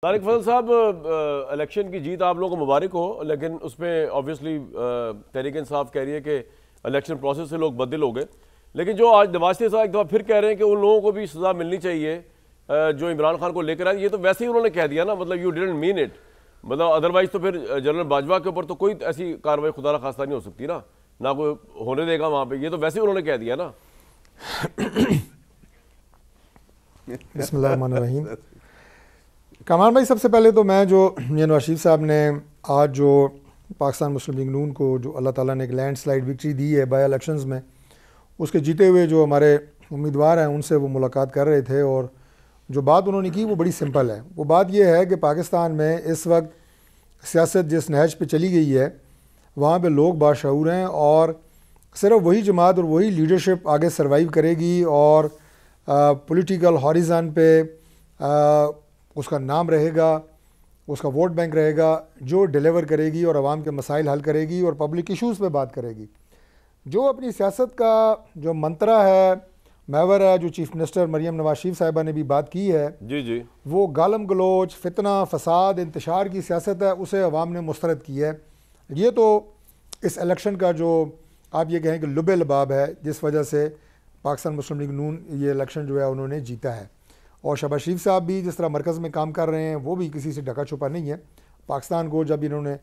तारिक फजल साहब, इलेक्शन की जीत आप लोगों को मुबारक हो, लेकिन उसमें ऑब्वियसली तहरीक इंसाफ कह रही है कि इलेक्शन प्रोसेस से लोग बदल हो गए। लेकिन जो आज नवाज शरीफ साहब एक दफ़ा फिर कह रहे हैं कि उन लोगों को भी सज़ा मिलनी चाहिए जो इमरान खान को लेकर आए, ये तो वैसे ही उन्होंने कह दिया ना, मतलब यू डिडंट मीन इट, मतलब अदरवाइज तो फिर जनरल बाजवा के ऊपर तो कोई ऐसी कार्रवाई खुदा ना खास्ता नहीं हो सकती ना कोई होने देगा वहाँ पे, ये तो वैसे ही उन्होंने कह दिया ना। बिस्मिल्लाहिर्रहमानिर्रहीम। कमाल भाई, सबसे पहले तो मैं जो नवाज शरीफ साहब ने आज जो पाकिस्तान मुस्लिम लीग नून को जो अल्लाह ताला ने एक लैंडस्लाइड विक्ट्री दी है बाय इलेक्शंस में, उसके जीते हुए जो हमारे उम्मीदवार हैं उनसे वो मुलाकात कर रहे थे और जो बात उन्होंने की वो बड़ी सिंपल है। वो बात ये है कि पाकिस्तान में इस वक्त सियासत जिस नहज पे चली गई है वहाँ पे लोग बाशऊर हैं और सिर्फ वही जमात और वही लीडरशिप आगे सर्वाइव करेगी और पॉलिटिकल हॉरिज़न पे उसका नाम रहेगा, उसका वोट बैंक रहेगा जो डिलीवर करेगी और आवाम के मसाइल हल करेगी और पब्लिक इश्यूज़ पे बात करेगी। जो अपनी सियासत का जो मंत्रा है, महवर है, जो चीफ मिनिस्टर मरियम नवाज शरीफ साहिबा ने भी बात की है, जी वो गालम गलोच, फितना, फसाद, इंतशार की सियासत है, उसे अवाम ने मुस्तरद की है। ये तो इस इलेक्शन का जो आप ये कहें कि लुबे लबाब है जिस वजह से पाकिस्तान मुस्लिम लीग नून ये इलेक्शन जो है उन्होंने जीता है। और शहबाज शरीफ साहब भी जिस तरह मरकज़ में काम कर रहे हैं वो भी किसी से ढका छुपा नहीं है। पाकिस्तान को जब इन्होंने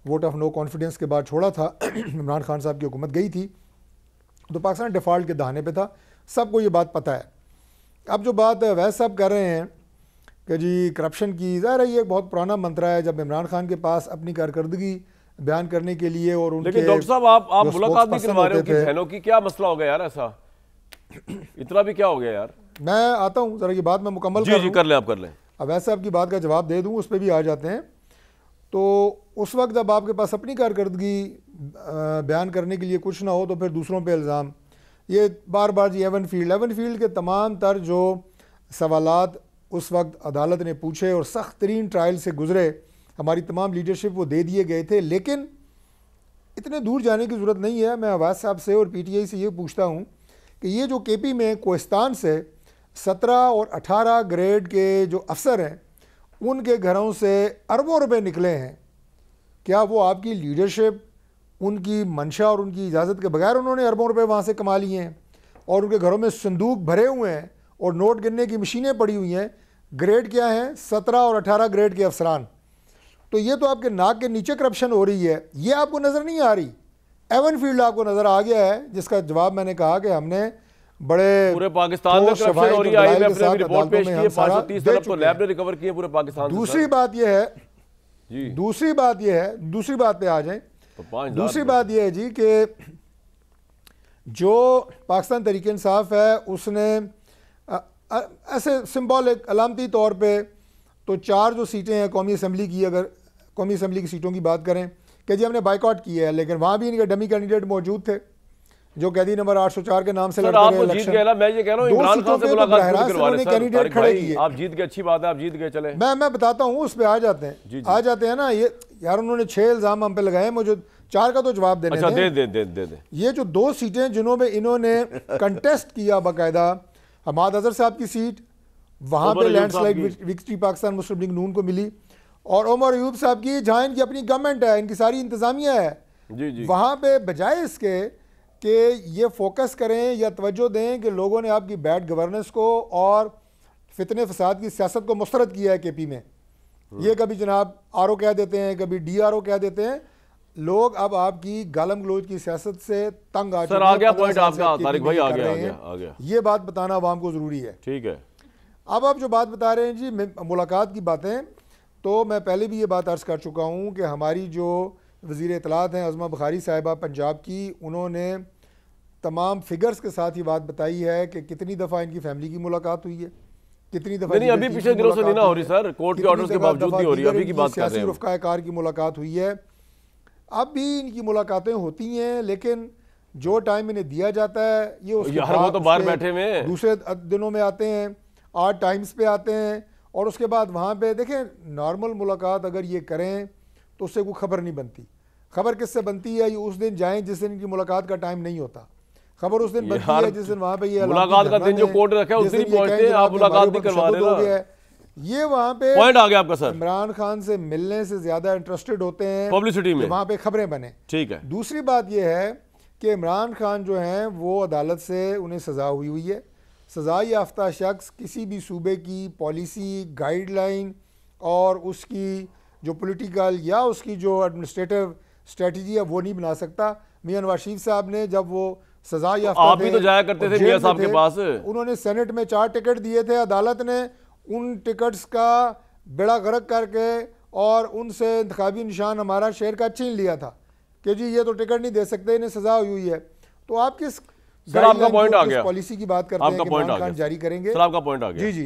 वोट ऑफ नो कॉन्फिडेंस के बाद छोड़ा था, इमरान खान साहब की हुकूमत गई थी, तो पाकिस्तान डिफ़ॉल्ट के दहाने पे था, सबको ये बात पता है। अब जो बात वैस साहब कर रहे हैं कि जी करप्शन की, ज़ाहिर है ये एक बहुत पुराना मंत्रा है। जब इमरान खान के पास अपनी कारकर्दगी बयान करने के लिए और उनके, लेकिन डॉक्टर साहब आप मुलाकात नहीं करवा रहे हो कि बहनों की, क्या मसला हो गया यार, ऐसा इतना भी क्या हो गया यार? मैं आता हूँ ज़रा, ये बात मैं मुकम्मल कर लें, आप कर लें। अब वैसे आपकी बात का जवाब दे दूँ, उस पर भी आ जाते हैं। तो उस वक्त जब आपके पास अपनी कारकर्दगी बयान करने के लिए कुछ ना हो तो फिर दूसरों पे इल्ज़ाम, ये बार बार जी एवन फील्ड के तमाम तर जो सवालात उस वक्त अदालत ने पूछे और सख्त तरीन ट्रायल से गुजरे, हमारी तमाम लीडरशिप वो दे दिए गए थे। लेकिन इतने दूर जाने की ज़रूरत नहीं है। मैं अवाज साहब से और PTI से ये पूछता हूँ कि ये जो KP में कोहिस्तान से 17 और 18 ग्रेड के जो अफसर हैं उनके घरों से अरबों रुपए निकले हैं, क्या वो आपकी लीडरशिप, उनकी मंशा और उनकी इजाज़त के बगैर उन्होंने अरबों रुपए वहाँ से कमा लिए हैं? और उनके घरों में संदूक भरे हुए हैं और नोट गिनने की मशीनें पड़ी हुई हैं। ग्रेड क्या हैं? 17 और 18 ग्रेड के अफसरान। तो ये तो आपके नाक के नीचे करप्शन हो रही है, ये आपको नज़र नहीं आ रही। एवन फील्ड आपको नज़र आ गया है, जिसका जवाब मैंने कहा कि हमने बड़े पूरे पाकिस्तान में करप्शन हो रही है। आई में अपने रिपोर्ट पेश की है, 530 तरफ तो लैब ने रिकवर किए पूरे पाकिस्तान से। दूसरी बात यह है जी, दूसरी बात पे आ जाए तो दूसरी बात यह है जी कि जो पाकिस्तान तहरीक इंसाफ है उसने ऐसे सिंबॉलिक अलामती तौर पे तो 4 जो सीटें हैं कौमी असम्बली की, अगर कौमी असम्बली की सीटों की बात करें कि जी हमने बाइकआउट किया है, लेकिन वहाँ भी इनके डमी कैंडिडेट मौजूद थे जो कैदी नंबर 804 के नाम से लड़ते रहे इलेक्शन। मैं ये कह रहा हूं इमरान खान से मुलाकात करवा रहे हैं, कैंडिडेट खड़े किए। आप जीत गए, अच्छी बात है, आप जीत गए, चले मैं बताता हूं, उस पे आ जाते हैं ना। ये यार उन्होंने 6 इल्जाम हम पे लगाए, मुझे 4 का तो जवाब देने दे। ये जो 2 सीटें जिन्होंने इन्होंने कंटेस्ट किया बाकायदा, हमाद अजहर साहब की सीट, वहां पे लैंडस्लाइड विक्ट्री पाकिस्तान मुस्लिम लीग नून को मिली, और उमर अयूब साहब की, जहां इनकी अपनी गवर्नमेंट है, इनकी सारी इंतजामिया है, वहां पे बजाय इसके कि ये फोकस करें या तवज्जो दें कि लोगों ने आपकी बैड गवर्नेंस को और फितने फसाद की सियासत को मुस्तरद किया है KP में। ये कभी जनाब RO कह देते हैं, कभी DRO कह देते हैं। लोग अब आपकी गालम गलोच की सियासत से तंग आ चुके हैं। आ गया पॉइंट आपका, तारिक भाई आ गया। ये बात बताना अवाम को ज़रूरी है। ठीक है। अब आप जो बात बता रहे हैं जी मुलाकात की बातें, तो मैं पहले भी ये बात अर्ज़ कर चुका हूँ कि हमारी जो वज़ीर इत्तलात हैं अज़मा बुखारी साहिबा पंजाब की, उन्होंने तमाम फिगर्स के साथ ये बात बताई है कि कितनी दफ़ा इनकी फैमिली की मुलाकात हुई है, कितनी दफ़ा नहीं, अभी पिछले दिनों से नहीं ना हो रही सर, कोर्ट के ऑर्डर्स के बावजूद नहीं हो रही, अभी की बात कर रहे हैं। सियासी रफ़्क़ाकार की मुलाकात हुई है, अब भी इनकी मुलाकातें होती हैं, लेकिन जो टाइम इन्हें दिया जाता है ये वो तो बाहर बैठे में दूसरे दिनों में आते हैं, 8 टाइम्स पे आते हैं, और उसके बाद वहाँ पे देखें नॉर्मल मुलाकात अगर ये करें तो उससे कोई खबर नहीं बनती। खबर किससे बनती है? ये उस दिन जाएं जिस दिन इनकी मुलाकात का टाइम नहीं होता। खबर उस दिन बनती है जिस दिन वहाँ पे ये मुलाकात का दिन जो कोर्ट रखा है उस दिन पहुंचते हैं, आप मुलाकात नहीं करवा रहे ना। ये वहां पे पॉइंट आ गया आपका सर, इमरान खान से मिलने से ज्यादा इंटरेस्टेड होते हैं पब्लिसिटी में, वहां पे खबरें बने। ठीक है। दूसरी बात यह है कि इमरान खान जो हैं वो अदालत से उन्हें सज़ा हुई है। सज़ा याफ्ता शख्स किसी भी सूबे की पॉलिसी, गाइडलाइन और उसकी जो पॉलिटिकल या उसकी जो एडमिनिस्ट्रेटिव स्ट्रेटजी है वो नहीं बना सकता। मियां नवाज शरीफ साहब ने जब वो सज़ा याफ्ता आप भी तो जाया करते थे मियां साहब के पास, उन्होंने सेनेट में 4 टिकट दिए थे, अदालत ने उन टिकट्स का बेड़ा गर्क करके और उनसे इंतखाबी निशान हमारा शहर का छीन लिया था कि जी ये तो टिकट नहीं दे सकते, इन्हें सजा हुई है। तो आप किस सर आपका पॉइंट आ गया, पॉलिसी की बात करते हैं कि इमरान खान जारी करेंगे? सर आपका पॉइंट आ गया जी जी।